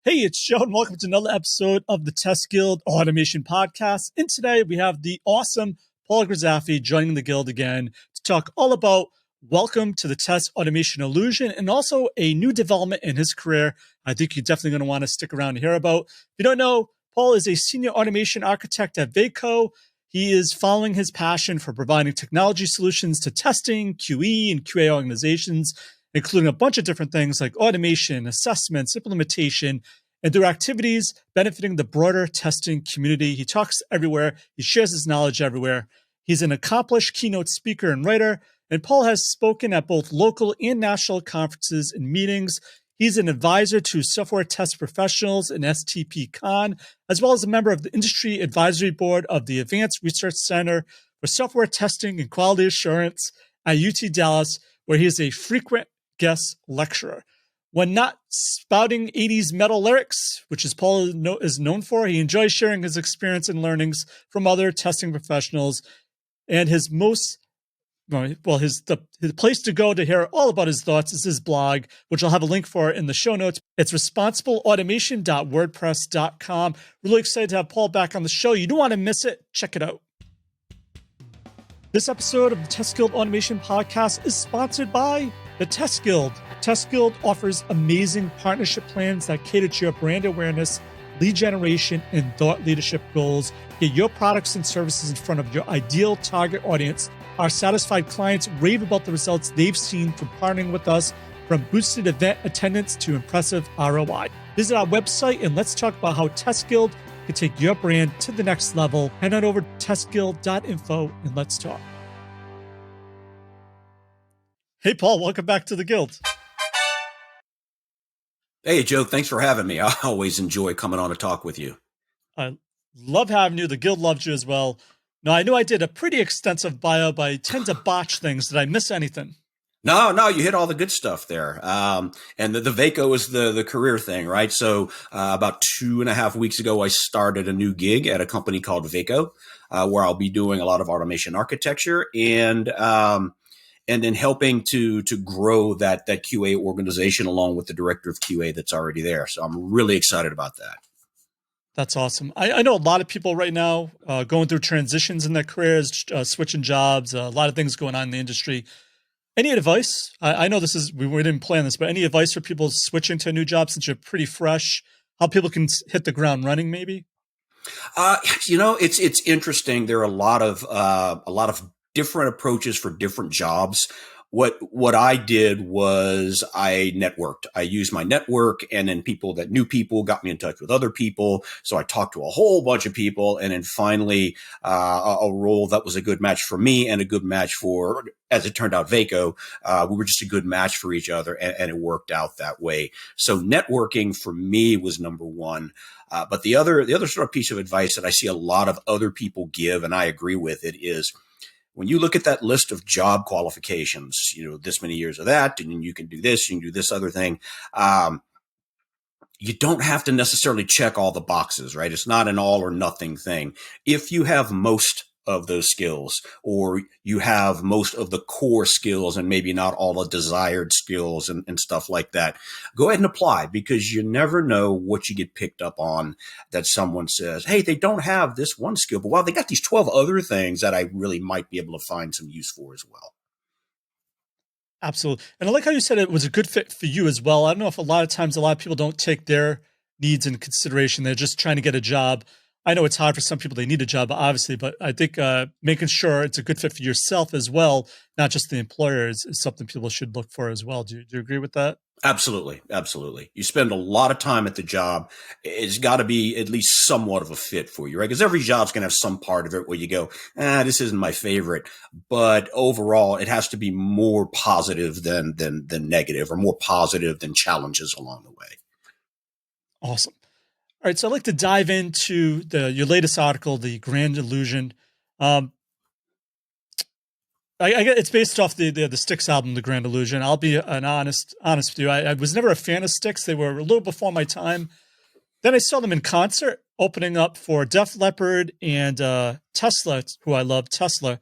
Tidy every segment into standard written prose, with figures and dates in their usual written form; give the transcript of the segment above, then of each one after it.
Hey, it's Joe, and welcome to another episode of the Test Guild Automation Podcast. And today we have the awesome Paul Grizzaffi joining the Guild again to talk all about welcome to the test automation illusion and also a new development in his career I think you're definitely going to want to stick around to hear about. If you don't know, Paul is a senior automation architect at Vaco. He is following his passion for providing technology solutions to testing, QE, and QA organizations, including a bunch of different things like automation, assessments, implementation, and through activities benefiting the broader testing community. He talks everywhere. He shares his knowledge everywhere. He's an accomplished keynote speaker and writer, and Paul has spoken at both local and national conferences and meetings. He's an advisor to software test professionals in STP Con, as well as a member of the Industry Advisory Board of the Advanced Research Center for Software Testing and Quality Assurance at UT Dallas, where he is a frequent guest lecturer. When not spouting 80s metal lyrics, which is Paul is known for, he enjoys sharing his experience and learnings from other testing professionals. And his place to go to hear all about his thoughts is his blog, which I'll have a link for in the show notes. It's responsibleautomation.wordpress.com. Really excited to have Paul back on the show. You don't want to miss it. Check it out. This episode of the Test Guild Automation Podcast is sponsored by the Test Guild. Test Guild offers amazing partnership plans that cater to your brand awareness, lead generation, and thought leadership goals. Get your products and services in front of your ideal target audience. Our satisfied clients rave about the results they've seen from partnering with us, from boosted event attendance to impressive ROI. Visit our website and let's talk about how Test Guild can take your brand to the next level. Head on over to testguild.info and let's talk. Hey, Paul, welcome back to the Guild. Hey, Joe, thanks for having me. I always enjoy coming on to talk with you. I love having you. The Guild loves you as well. Now, I know I did a pretty extensive bio, but I tend to botch things. Did I miss anything? No, you hit all the good stuff there. And the Vaco is the career thing, right? So about 2.5 weeks ago, I started a new gig at a company called Vaco, where I'll be doing a lot of automation architecture and then helping to grow that QA organization along with the director of QA that's already there. So I'm really excited about that. That's awesome. I know a lot of people right now going through transitions in their careers, switching jobs, a lot of things going on in the industry. Any advice? I know we didn't plan this, but any advice for people switching to a new job since you're pretty fresh? How people can hit the ground running, maybe? It's interesting. There are a lot of different approaches for different jobs. What I did was I networked. I used my network, and then new people got me in touch with other people. So I talked to a whole bunch of people, and then finally a role that was a good match for me and a good match for, as it turned out, Vaco. We were just a good match for each other, and it worked out that way. So networking for me was number one. But the other sort of piece of advice that I see a lot of other people give, and I agree with it, is when you look at that list of job qualifications, this many years of that, and you can do this, you can do this other thing. You don't have to necessarily check all the boxes, right? It's not an all or nothing thing. If you have most of those skills, or you have most of the core skills and maybe not all the desired skills and stuff like that, go ahead and apply, because you never know what you get picked up on that someone says, hey, they don't have this one skill, but wow, they got these 12 other things that I really might be able to find some use for as well. Absolutely. And I like how you said it was a good fit for you as well. I don't know if a lot of times a lot of people don't take their needs in consideration. They're just trying to get a job. I know it's hard for some people. They need a job, obviously, but I think making sure it's a good fit for yourself as well, not just the employer, is something people should look for as well. Do you agree with that? Absolutely. You spend a lot of time at the job. It's got to be at least somewhat of a fit for you, right? Because every job's going to have some part of it where you go, this isn't my favorite. But overall, it has to be more positive than negative, or more positive than challenges along the way. Awesome. All right, so I'd like to dive into your latest article, The Grand Illusion. I get it's based off the Styx album, The Grand Illusion. I'll be honest with you. I was never a fan of Styx. They were a little before my time. Then I saw them in concert, opening up for Def Leppard and Tesla, who I love, Tesla,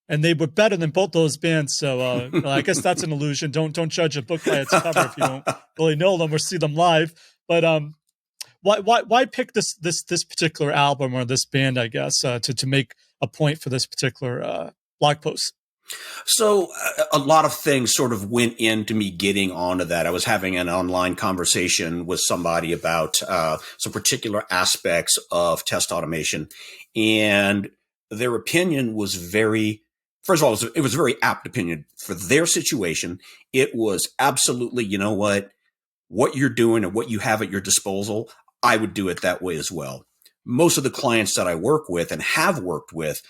and they were better than both those bands. So I guess that's an illusion. Don't judge a book by its cover if you don't really know them or see them live. But why pick this particular album or this band, I guess, to make a point for this particular blog post? So a lot of things sort of went into me getting onto that. I was having an online conversation with somebody about some particular aspects of test automation, and their opinion was first of all, it was a very apt opinion for their situation. It was absolutely, you know what you're doing and what you have at your disposal, I would do it that way as well. Most of the clients that I work with and have worked with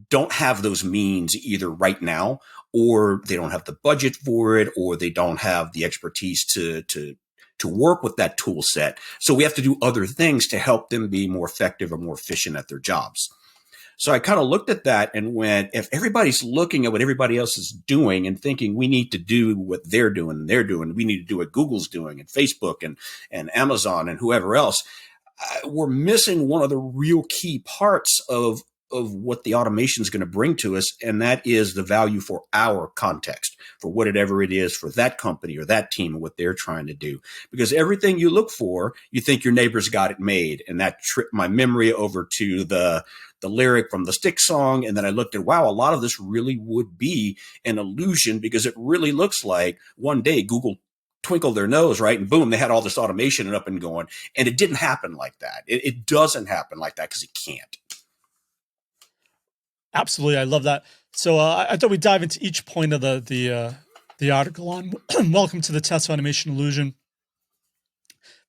don't have those means either right now, or they don't have the budget for it, or they don't have the expertise to work with that tool set. So we have to do other things to help them be more effective or more efficient at their jobs. So I kind of looked at that and went, if everybody's looking at what everybody else is doing and thinking we need to do what they're doing, we need to do what Google's doing and Facebook and Amazon and whoever else, we're missing one of the real key parts of what the automation is going to bring to us. And that is the value for our context, for whatever it is for that company or that team and what they're trying to do. Because everything you look for, you think your neighbor's got it made. And that tripped my memory over to the lyric from the Styx song. And then I looked at, wow, a lot of this really would be an illusion, because it really looks like one day Google twinkled their nose, right? And boom, they had all this automation up and going. And it didn't happen like that. It doesn't happen like that because it can't. Absolutely, I love that. So I thought we'd dive into each point of the article on welcome to the test automation illusion.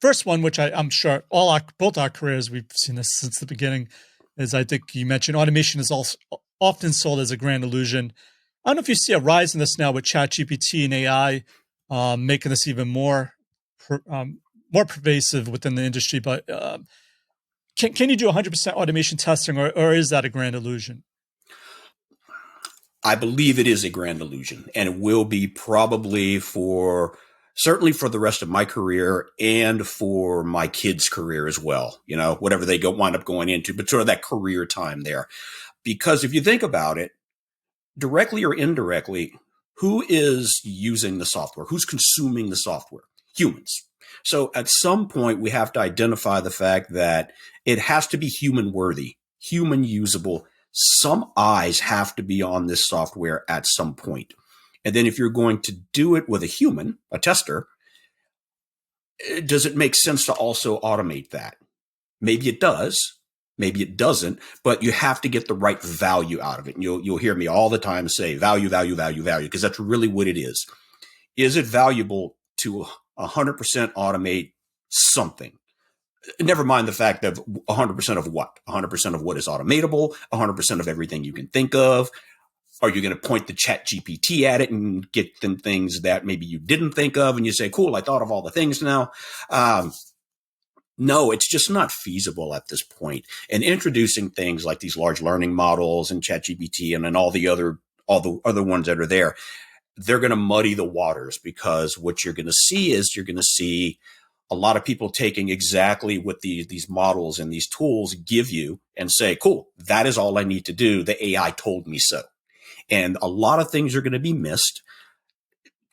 First one, which I'm sure both our careers, we've seen this since the beginning, is I think you mentioned automation is also often sold as a grand illusion. I don't know if you see a rise in this now with ChatGPT and AI, making this even more pervasive within the industry. But can you do 100% automation testing, or is that a grand illusion? I believe it is a grand illusion, and it will be probably certainly for the rest of my career and for my kids' career as well, whatever they wind up going into, but sort of that career time there. Because if you think about it, directly or indirectly, who is using the software? Who's consuming the software? Humans. So at some point, we have to identify the fact that it has to be human worthy, human usable. Some eyes have to be on this software at some point. And then if you're going to do it with a human, a tester, does it make sense to also automate that? Maybe it does. Maybe it doesn't, but you have to get the right value out of it. And you'll hear me all the time say value, value, value, value, because that's really what it is. Is it valuable to 100% automate something? Never mind the fact of 100% of what? 100% of what is automatable, 100% of everything you can think of. Are you going to point the ChatGPT at it and get them things that maybe you didn't think of? And you say, cool, I thought of all the things now. No, it's just not feasible at this point. And introducing things like these large learning models and ChatGPT and then all the other ones that are there, they're going to muddy the waters, because what you're going to see a lot of people taking exactly what these models and these tools give you and say, cool, that is all I need to do. The AI told me so. And a lot of things are going to be missed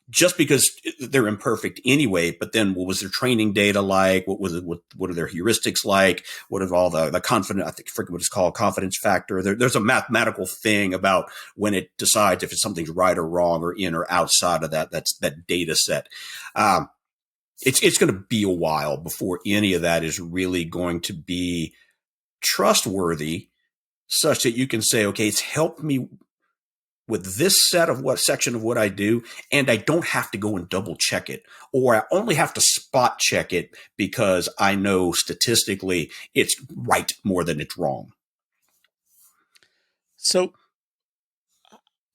just because they're imperfect anyway. But then what was their training data like? What are their heuristics like? What are all the confidence, I forget what it's called, confidence factor. There's a mathematical thing about when it decides if something's right or wrong or in or outside of that data set. It's going to be a while before any of that is really going to be trustworthy, such that you can say, okay, it's helped me with this section of what I do, and I don't have to go and double check it, or I only have to spot check it because I know statistically it's right more than it's wrong. So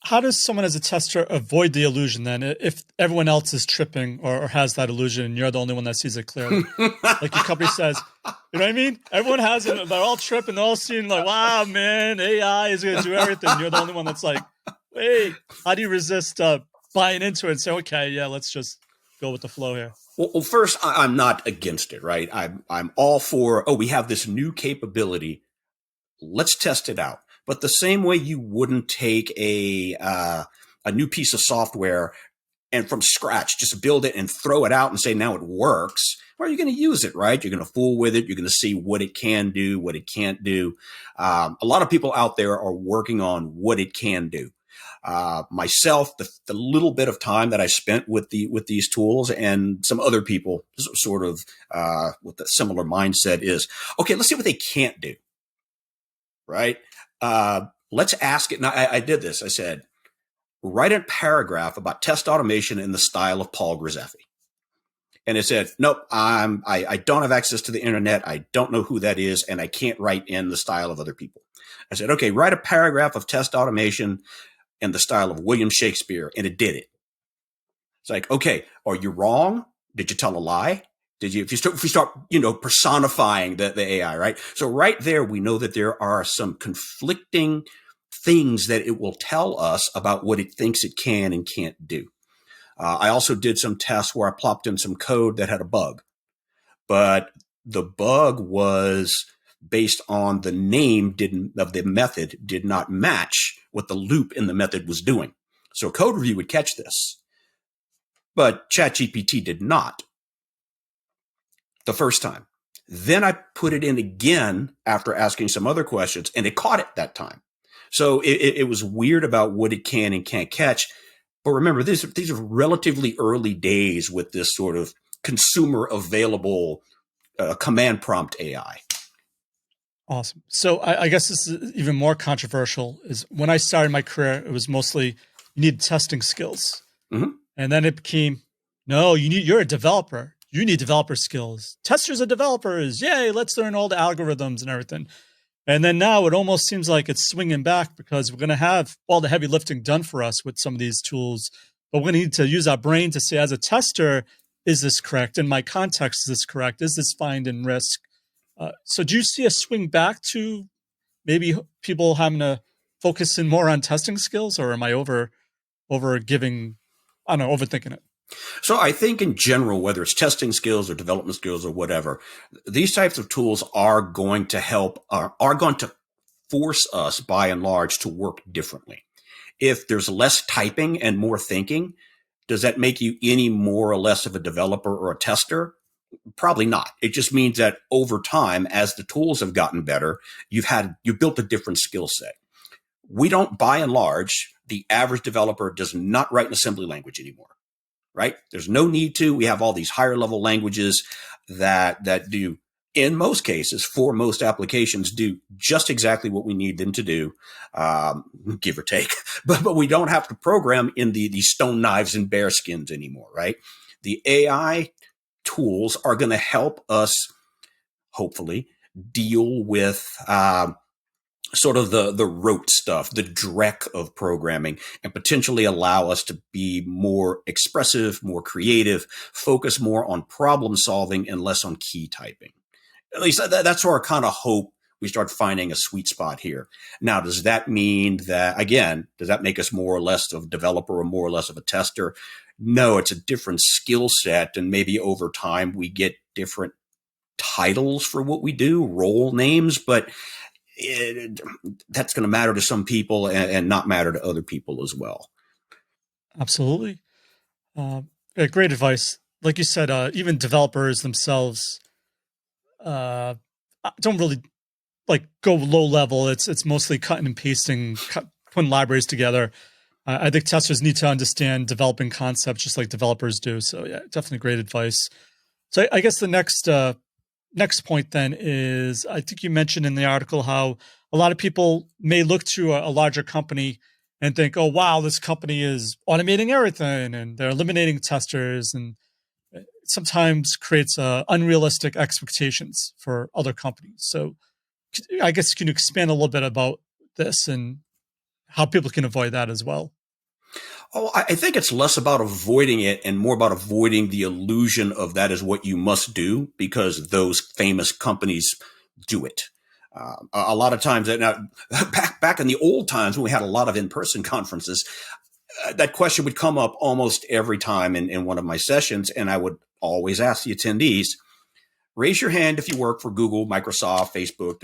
how does someone as a tester avoid the illusion then, if everyone else is tripping or has that illusion and you're the only one that sees it clearly? Like your company says, you know what I mean? Everyone has it. They're all tripping. They're all seeing like, wow, man, AI is going to do everything. You're the only one that's like, wait, how do you resist buying into it and say, okay, yeah, let's just go with the flow here? Well, first, I'm not against it, right? I'm all for, we have this new capability. Let's test it out. But the same way you wouldn't take a new piece of software and from scratch just build it and throw it out and say now it works. Well, you're going to use it, right? You're going to fool with it. You're going to see what it can do, what it can't do. A lot of people out there are working on what it can do. Myself, the little bit of time that I spent with these tools, and some other people sort of with a similar mindset is, okay, let's see what they can't do, right? Let's ask it. And I did this. I said, write a paragraph about test automation in the style of Paul Grizzaffi. And it said, nope, I don't have access to the internet. I don't know who that is. And I can't write in the style of other people. I said, okay, write a paragraph of test automation in the style of William Shakespeare. And it did it. It's like, okay, are you wrong? Did you tell a lie? If you start, personifying the AI, right? So right there, we know that there are some conflicting things that it will tell us about what it thinks it can and can't do. I also did some tests where I plopped in some code that had a bug, but the bug was based on the name of the method did not match what the loop in the method was doing. So code review would catch this, but ChatGPT did not the first time. Then I put it in again after asking some other questions, and it caught it that time. So it was weird about what it can and can't catch. But remember, these are relatively early days with this sort of consumer available command prompt AI. Awesome. So I guess this is even more controversial. Is when I started my career, it was mostly you need testing skills, and then it became no, you're a developer. You need developer skills. Testers are developers. Yay! Let's learn all the algorithms and everything. And then now it almost seems like it's swinging back because we're going to have all the heavy lifting done for us with some of these tools, but we're going to need to use our brain to say, as a tester, is this correct? In my context, is this correct? Is this find and risk? So do you see a swing back to maybe people having to focus in more on testing skills, or am I overthinking it? So I think in general, whether it's testing skills or development skills or whatever, these types of tools are going to help, are going to force us by and large to work differently. If there's less typing and more thinking, does that make you any more or less of a developer or a tester? Probably not. It just means that over time, as the tools have gotten better, you built a different skill set. We don't, by and large, the average developer does not write an assembly language anymore. Right? There's no need to. We have all these higher level languages that do, in most cases, for most applications, do just exactly what we need them to do, give or take. But we don't have to program in the stone knives and bear skins anymore, right? The AI tools are going to help us, hopefully, deal with sort of the rote stuff, the dreck of programming, and potentially allow us to be more expressive, more creative, focus more on problem solving and less on key typing. At least that's our kind of hope. We start finding a sweet spot here. Now, does that mean that, again, does that make us more or less of a developer or more or less of a tester? No, it's a different skill set. And maybe over time we get different titles for what we do, role names, but that's going to matter to some people and not matter to other people as well. Absolutely. Great advice. Like you said, even developers themselves don't really go low level. It's mostly cutting and pasting, putting libraries together. I think testers need to understand developing concepts just like developers do. So yeah, definitely great advice. So I guess the next point then is, I think you mentioned in the article how a lot of people may look to a larger company and think, oh, wow, this company is automating everything and they're eliminating testers, and sometimes creates unrealistic expectations for other companies. So I guess can you expand a little bit about this and how people can avoid that as well? Oh, I think it's less about avoiding it and more about avoiding the illusion of that is what you must do because those famous companies do it. A lot of times, now, back in the old times when we had a lot of in-person conferences, that question would come up almost every time in one of my sessions, and I would always ask the attendees, raise your hand if you work for Google, Microsoft, Facebook,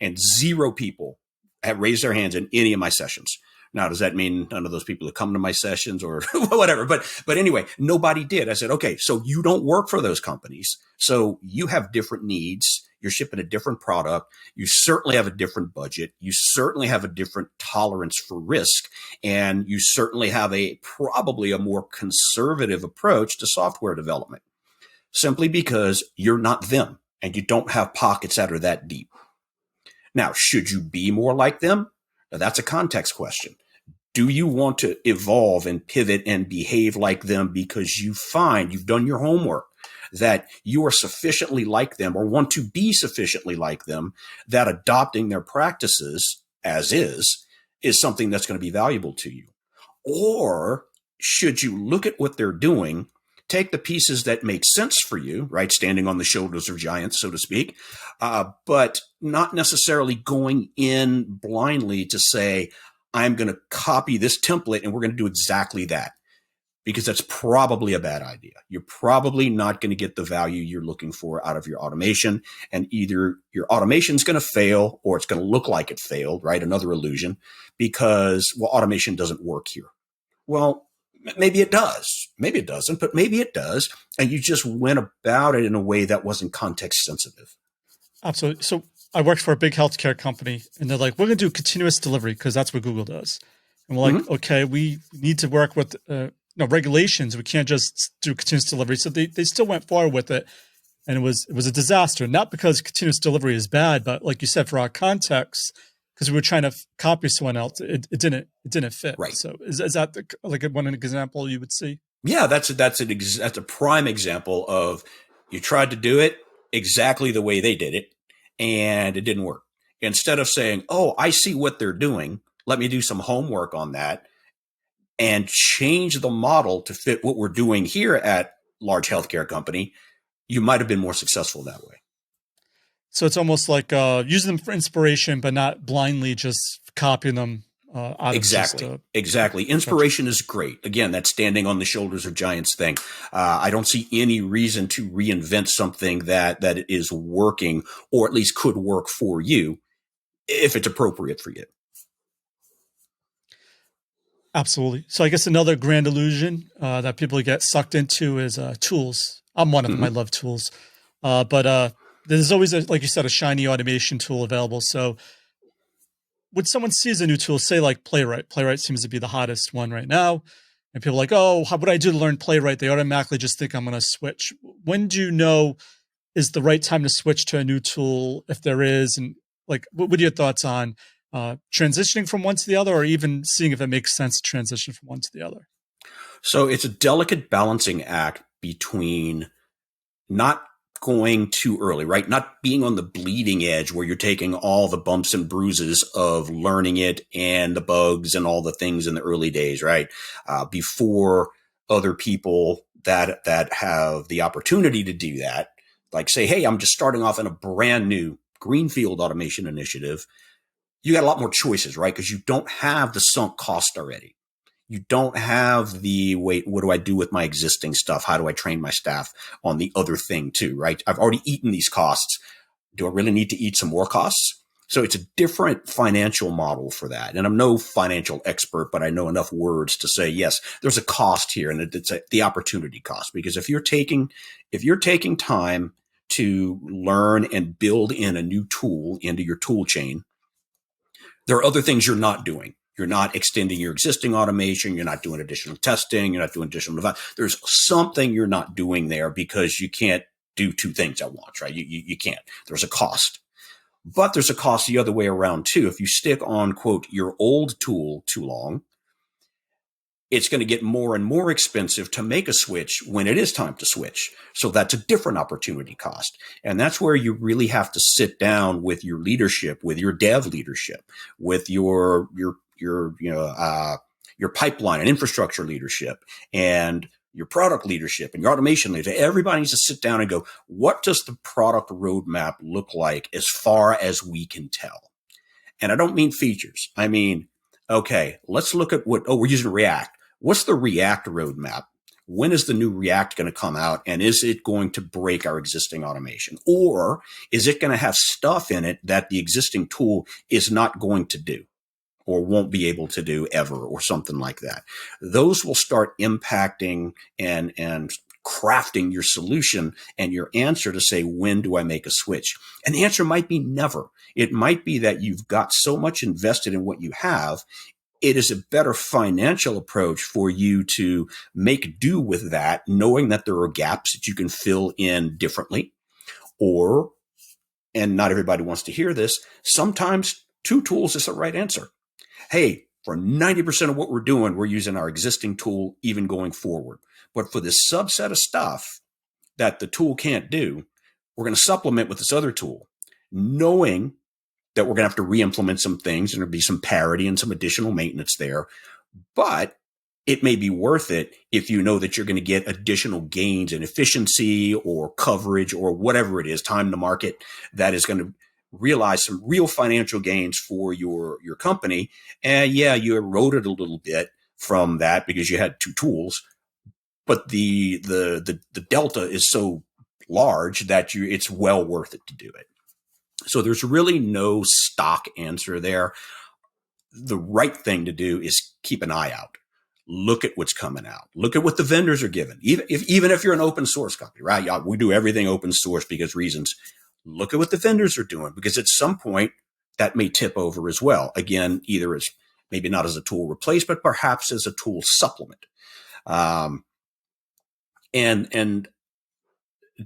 and 0 people have raised their hands in any of my sessions. Now, does that mean none of those people that come to my sessions or whatever? But anyway, nobody did. I said, okay, so you don't work for those companies. So you have different needs. You're shipping a different product. You certainly have a different budget. You certainly have a different tolerance for risk. And you certainly have probably a more conservative approach to software development, simply because you're not them and you don't have pockets that are that deep. Now, should you be more like them? Now, that's a context question. Do you want to evolve and pivot and behave like them because you find you've done your homework, that you are sufficiently like them or want to be sufficiently like them, that adopting their practices as is something that's going to be valuable to you? Or should you look at what they're doing, take the pieces that make sense for you, right? Standing on the shoulders of giants, so to speak, but not necessarily going in blindly to say, I'm going to copy this template and we're going to do exactly that, because that's probably a bad idea. You're probably not going to get the value you're looking for out of your automation. And either your automation is going to fail or it's going to look like it failed, right? Another illusion, because, well, automation doesn't work here. Well, maybe it does. Maybe it doesn't, but maybe it does. And you just went about it in a way that wasn't context sensitive. Absolutely. So I worked for a big healthcare company, and they're like, we're going to do continuous delivery because that's what Google does. And we're like, okay, we need to work with regulations. We can't just do continuous delivery. So they still went forward with it. And it was a disaster, not because continuous delivery is bad, but like you said, for our context, because we were trying to copy someone else, it didn't fit. Right. So is that like one example you would see? Yeah, that's a prime example of you tried to do it exactly the way they did it, and it didn't work. Instead of saying, oh, I see what they're doing, let me do some homework on that and change the model to fit what we're doing here at large healthcare company, you might have been more successful that way. So it's almost like using them for inspiration, but not blindly just copying them out Exactly. of just Exactly. Inspiration is great. Again, that standing on the shoulders of giants thing. I don't see any reason to reinvent something that is working, or at least could work for you if it's appropriate for you. Absolutely. So I guess another grand illusion that people get sucked into is tools. I'm one of them. I love tools. But there's always, like you said, a shiny automation tool available. So when someone sees a new tool, say like Playwright seems to be the hottest one right now. And people are like, oh, what do I do to learn Playwright? They automatically just think I'm going to switch. When do you know is the right time to switch to a new tool, if there is? And like, what are your thoughts on transitioning from one to the other, or even seeing if it makes sense to transition from one to the other? So it's a delicate balancing act between not going too early, right? Not being on the bleeding edge where you're taking all the bumps and bruises of learning it and the bugs and all the things in the early days, right? Before other people that have the opportunity to do that, like say, hey, I'm just starting off in a brand new greenfield automation initiative. You got a lot more choices, right? Because you don't have the sunk cost already. You don't have the, wait, what do I do with my existing stuff? How do I train my staff on the other thing too, right? I've already eaten these costs. Do I really need to eat some more costs? So it's a different financial model for that. And I'm no financial expert, but I know enough words to say, yes, there's a cost here, and it's the opportunity cost. Because if you're taking time to learn and build in a new tool into your tool chain, there are other things you're not doing. You're not extending your existing automation. You're not doing additional testing. You're not doing additional development. There's something you're not doing there because you can't do two things at once, right? You can't. There's a cost. But there's a cost the other way around too. If you stick on, quote, your old tool too long, it's going to get more and more expensive to make a switch when it is time to switch. So that's a different opportunity cost. And that's where you really have to sit down with your leadership, with your dev leadership, with your pipeline and infrastructure leadership, and your product leadership and your automation leadership. Everybody needs to sit down and go, what does the product roadmap look like as far as we can tell? And I don't mean features. I mean, okay, let's look at we're using React. What's the React roadmap? When is the new React going to come out? And is it going to break our existing automation? Or is it going to have stuff in it that the existing tool is not going to do? or won't be able to do ever or something like that. Those will start impacting and crafting your solution and your answer to say, when do I make a switch? And the answer might be never. It might be that you've got so much invested in what you have. It is a better financial approach for you to make do with that, knowing that there are gaps that you can fill in differently. Or, and not everybody wants to hear this, sometimes two tools is the right answer. Hey, for 90% of what we're doing, we're using our existing tool, even going forward. But for this subset of stuff that the tool can't do, we're going to supplement with this other tool, knowing that we're going to have to re-implement some things and there'll be some parity and some additional maintenance there. But it may be worth it if you know that you're going to get additional gains in efficiency or coverage or whatever it is, time to market, that is going to realize some real financial gains for your company. And yeah, you eroded a little bit from that because you had two tools, but the delta is so large that it's well worth it to do it. So there's really no stock answer there. The right thing to do is keep an eye out. Look at what's coming out. Look at what the vendors are giving. Even if you're an open source company, right? Yeah, we do everything open source because reasons. Look at what the vendors are doing, because at some point that may tip over as well. Again, either as maybe not as a tool replace, but perhaps as a tool supplement. And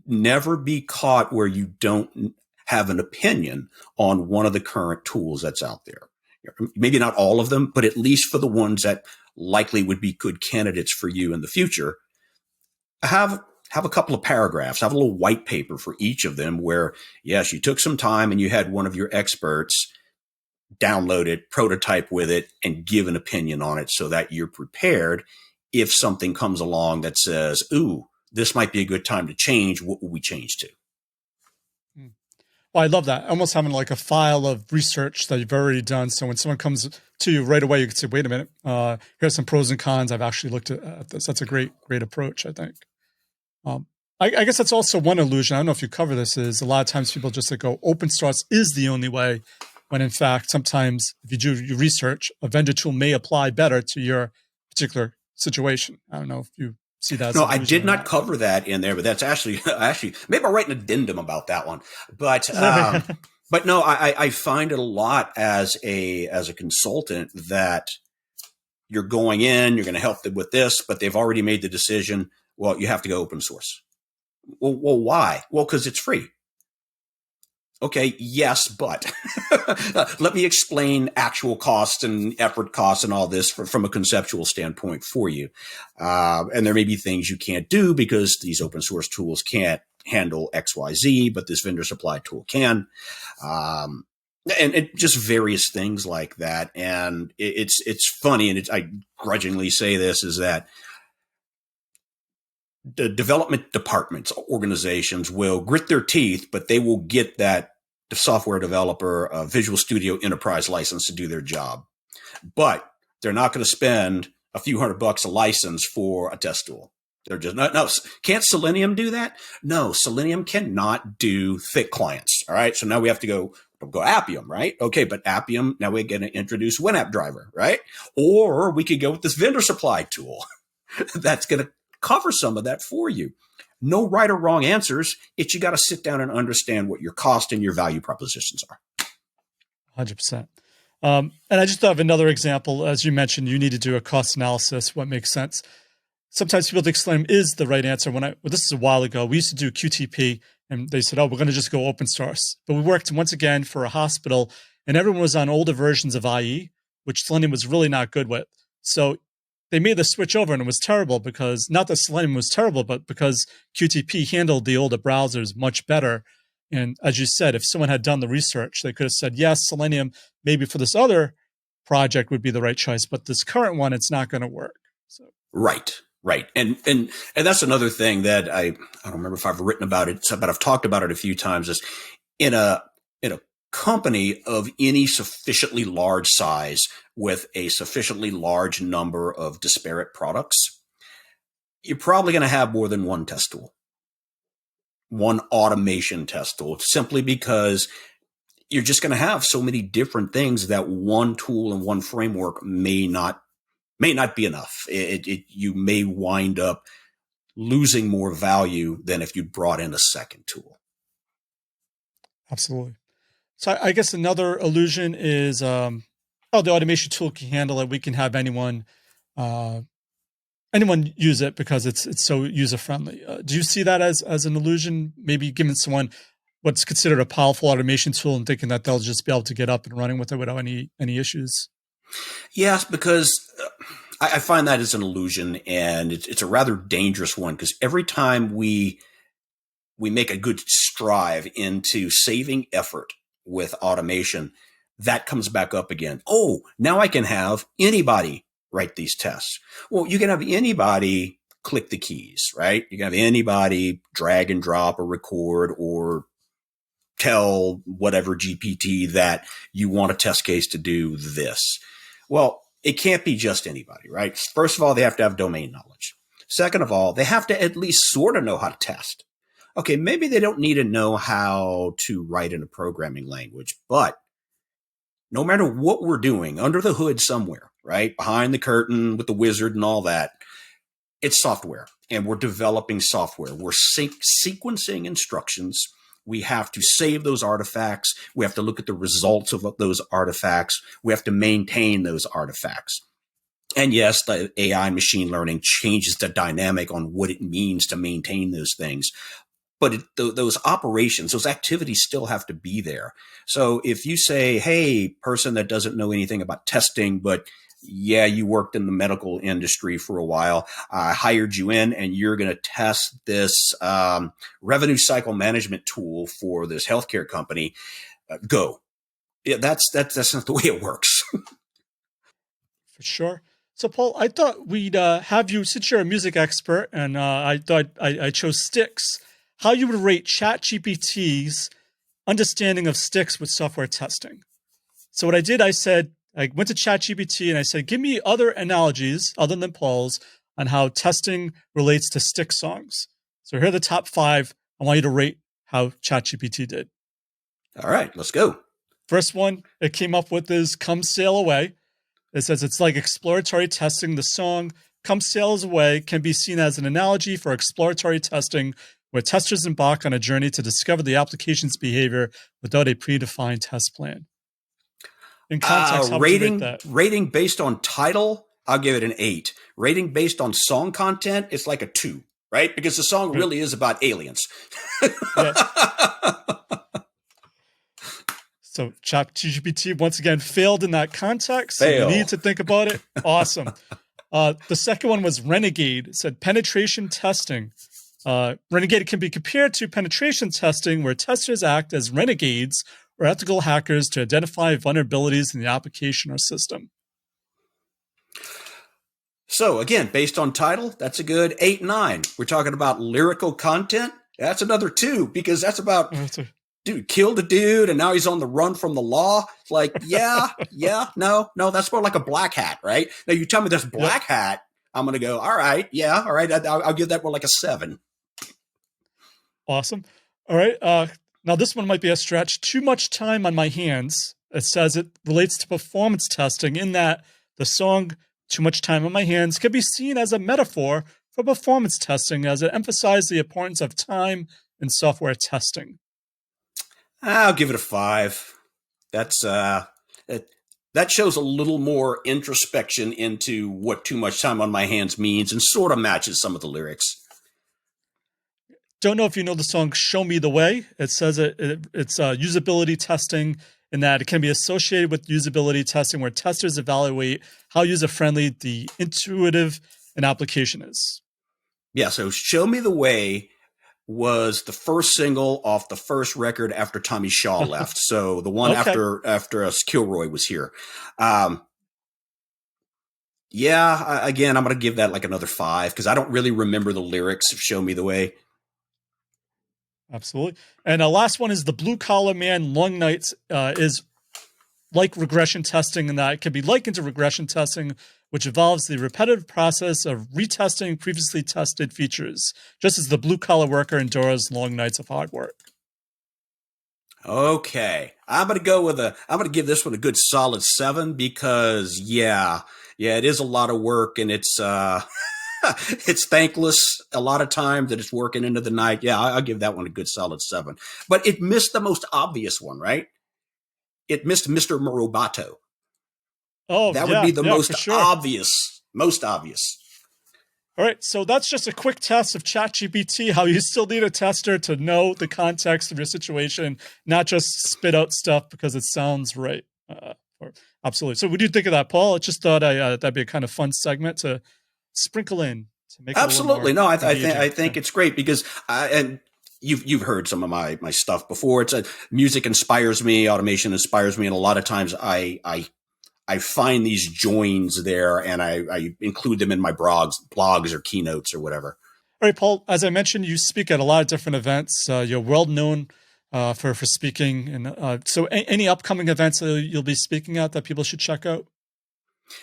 never be caught where you don't have an opinion on one of the current tools that's out there. Maybe not all of them, but at least for the ones that likely would be good candidates for you in the future, have a couple of paragraphs, have a little white paper for each of them where, yes, you took some time and you had one of your experts download it, prototype with it, and give an opinion on it so that you're prepared if something comes along that says, ooh, this might be a good time to change. What will we change to? Well, I love that. Almost having like a file of research that you've already done. So when someone comes to you right away, you can say, wait a minute, here's some pros and cons. I've actually looked at this. That's a great approach, I think. I guess that's also one illusion. I don't know if you cover this, is a lot of times people just go, open source is the only way, when in fact, sometimes if you do your research, a vendor tool may apply better to your particular situation. I don't know if you see that. No, I did not cover that in there, but that's actually maybe I'll write an addendum about that one. But but no, I find it a lot as a consultant that you're going in, you're going to help them with this, but they've already made the decision. Well, you have to go open source. Well, why? Well, because it's free. Okay, yes, but let me explain actual costs and effort costs and all this from a conceptual standpoint for you. And there may be things you can't do because these open source tools can't handle XYZ, but this vendor supplied tool can. And just various things like that. And it's funny, and I grudgingly say this, is that the development departments, organizations will grit their teeth, but they will get that the software developer a Visual Studio Enterprise license to do their job. But they're not going to spend a few $100 a license for a test tool. They're just not. No, can't Selenium do that? No, Selenium cannot do thick clients. All right. So now we have to go Appium, right? Okay. But Appium, now we're going to introduce WinApp right? Or we could go with this vendor supplied tool that's going to cover some of that for you. No right or wrong answers. You got to sit down and understand what your cost and your value propositions are. 100%. And I just thought of another example. As you mentioned, you need to do a cost analysis, what makes sense. Sometimes people think Selenium is the right answer. This is a while ago, we used to do QTP and they said, oh, we're going to just go open source. But we worked once again for a hospital and everyone was on older versions of IE, which Selenium was really not good with. So they made the switch over and it was terrible because, not that Selenium was terrible, but because QTP handled the older browsers much better. And as you said, if someone had done the research, they could have said, yes, Selenium maybe for this other project would be the right choice, but this current one, it's not going to work. So Right. And that's another thing that I don't remember if I've written about it, but I've talked about it a few times, is in a company of any sufficiently large size with a sufficiently large number of disparate products, you're probably going to have more than one test tool, one automation test tool, simply because you're just going to have so many different things that one tool and one framework may not be enough. You may wind up losing more value than if you brought in a second tool. Absolutely. So I guess another illusion is, the automation tool can handle it. We can have anyone use it because it's so user friendly. Do you see that as an illusion? Maybe giving someone what's considered a powerful automation tool and thinking that they'll just be able to get up and running with it without any issues? Yes, because I find that is an illusion, and it's a rather dangerous one, because every time we make a good strive into saving effort with automation, that comes back up again. Oh, now I can have anybody write these tests. Well, you can have anybody click the keys, right? You can have anybody drag and drop or record or tell whatever GPT that you want a test case to do this. Well, it can't be just anybody, right? First of all, they have to have domain knowledge. Second of all, they have to at least sort of know how to test. Okay, maybe they don't need to know how to write in a programming language, but no matter what we're doing under the hood somewhere, right? Behind the curtain with the wizard and all that, it's software, and we're developing software. We're sequencing instructions. We have to save those artifacts. We have to look at the results of those artifacts. We have to maintain those artifacts. And yes, the AI machine learning changes the dynamic on what it means to maintain those things. But those operations, those activities still have to be there. So if you say, hey, person that doesn't know anything about testing, but yeah, you worked in the medical industry for a while, I hired you in and you're going to test this revenue cycle management tool for this healthcare company, go. Yeah, that's not the way it works. For sure. So, Paul, I thought we'd have you, since you're a music expert, and I thought I chose Styx, how you would rate ChatGPT's understanding of Styx with software testing. So what I did, I went to ChatGPT and I said, give me other analogies other than Paul's on how testing relates to Styx songs. So here are the top 5. I want you to rate how ChatGPT did. All right, let's go. First one it came up with is Come Sail Away. It says it's like exploratory testing. The song Come Sail Away can be seen as an analogy for exploratory testing, where testers embark on a journey to discover the application's behavior without a predefined test plan. In context, how would you rate that? Rating based on title, I'll give it an 8. Rating based on song content, it's like a 2, right? Because the song really is about aliens. So ChatGPT once again failed in that context. So you need to think about it. Awesome. The second one was Renegade. It said penetration testing. Renegade can be compared to penetration testing, where testers act as renegades or ethical hackers to identify vulnerabilities in the application or system. So again, based on title, that's a good 8-9. We're talking about lyrical content. That's another 2, because that's about, dude, killed a dude and now he's on the run from the law. It's like, no, that's more like a black hat, right? Now you tell me there's black hat, I'm going to go, all right. I'll give that more like a 7. Awesome. All right. Now this one might be a stretch. Too much time on my hands. It says it relates to performance testing, in that the song Too Much Time on My Hands can be seen as a metaphor for performance testing, as it emphasizes the importance of time in software testing. I'll give it a 5. That's that shows a little more introspection into what too much time on my hands means, and sort of matches some of the lyrics. Don't know if you know the song Show Me the Way. It says it's usability testing, in that it can be associated with usability testing, where testers evaluate how user-friendly the intuitive an application is. Yeah, so Show Me the Way was the first single off the first record after Tommy Shaw left. So the one after Kilroy was here. Again, I'm going to give that like another 5, because I don't really remember the lyrics of Show Me the Way. Absolutely. And the last one is the Blue Collar Man Long Nights, is like regression testing, in that it can be likened to regression testing, which involves the repetitive process of retesting previously tested features, just as the blue collar worker endures long nights of hard work. Okay. I'm going to give this one a good solid 7 because it is a lot of work and it's, it's thankless a lot of times that it's working into the night. Yeah, I'll give that one a good solid 7. But it missed the most obvious one, right? It missed Mr. Morobato. Oh, That would yeah, be the yeah, most for sure. obvious, most obvious. All right, so that's just a quick test of ChatGPT, how you still need a tester to know the context of your situation, not just spit out stuff because it sounds right. Absolutely. So what do you think of that, Paul? I just thought that'd be a kind of fun segment to sprinkle in to make it a little more Absolutely. No, engaging. I think it's great because and you've heard some of my stuff before. It's music inspires me, automation inspires me, and a lot of times I find these joins there and I include them in my blogs or keynotes or whatever. All right, Paul, as I mentioned, you speak at a lot of different events. You're well known for speaking. And any upcoming events that you'll be speaking at that people should check out?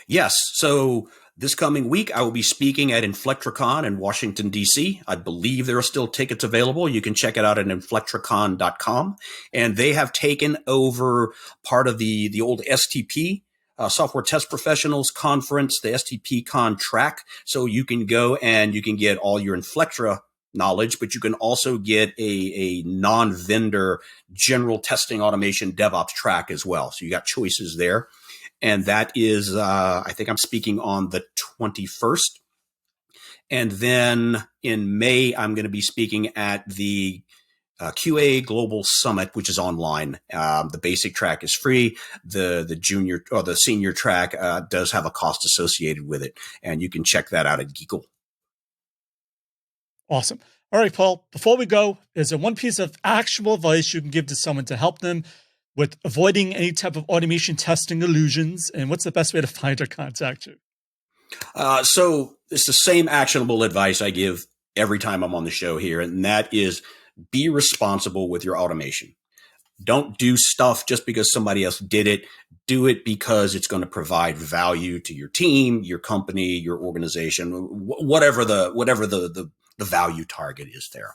Yes. So this coming week, I will be speaking at Inflectricon in Washington, D.C. I believe there are still tickets available. You can check it out at inflectricon.com. And they have taken over part of the old STP, Software Test Professionals Conference, the STP Con track. So you can go and you can get all your Inflectra knowledge, but you can also get a non-vendor general testing automation DevOps track as well. So you got choices there. And that is, I think I'm speaking on the 21st. And then in May, I'm going to be speaking at the QA Global Summit, which is online. The basic track is free. The junior or the senior track does have a cost associated with it. And you can check that out at Geekle. Awesome. All right, Paul, before we go, is there one piece of actual advice you can give to someone to help them with avoiding any type of automation testing illusions? And what's the best way to find or contact you? So it's the same actionable advice I give every time I'm on the show here. And that is be responsible with your automation. Don't do stuff just because somebody else did it. Do it because it's going to provide value to your team, your company, your organization, whatever the value target is there.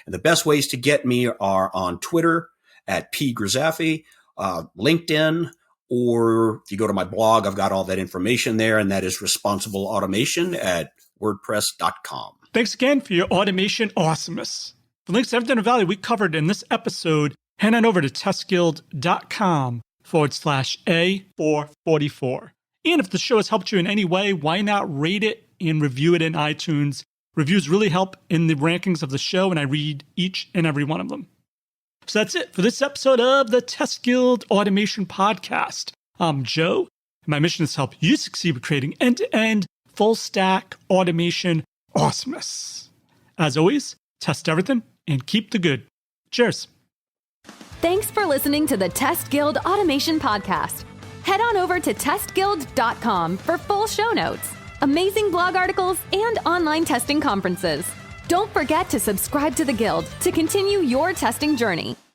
And the best ways to get me are on Twitter at P Grizzaffi, LinkedIn, or if you go to my blog, I've got all that information there, and that is responsible automation at wordpress.com. Thanks again for your automation awesomeness. For links to everything of value we covered in this episode, head on over to testguild.com/A444. And if the show has helped you in any way, why not rate it and review it in iTunes? Reviews really help in the rankings of the show, and I read each and every one of them. So that's it for this episode of the Test Guild Automation Podcast. I'm Joe, and my mission is to help you succeed with creating end-to-end, full-stack automation awesomeness. As always, test everything and keep the good. Cheers. Thanks for listening to the Test Guild Automation Podcast. Head on over to testguild.com for full show notes, amazing blog articles, and online testing conferences. Don't forget to subscribe to the Guild to continue your testing journey.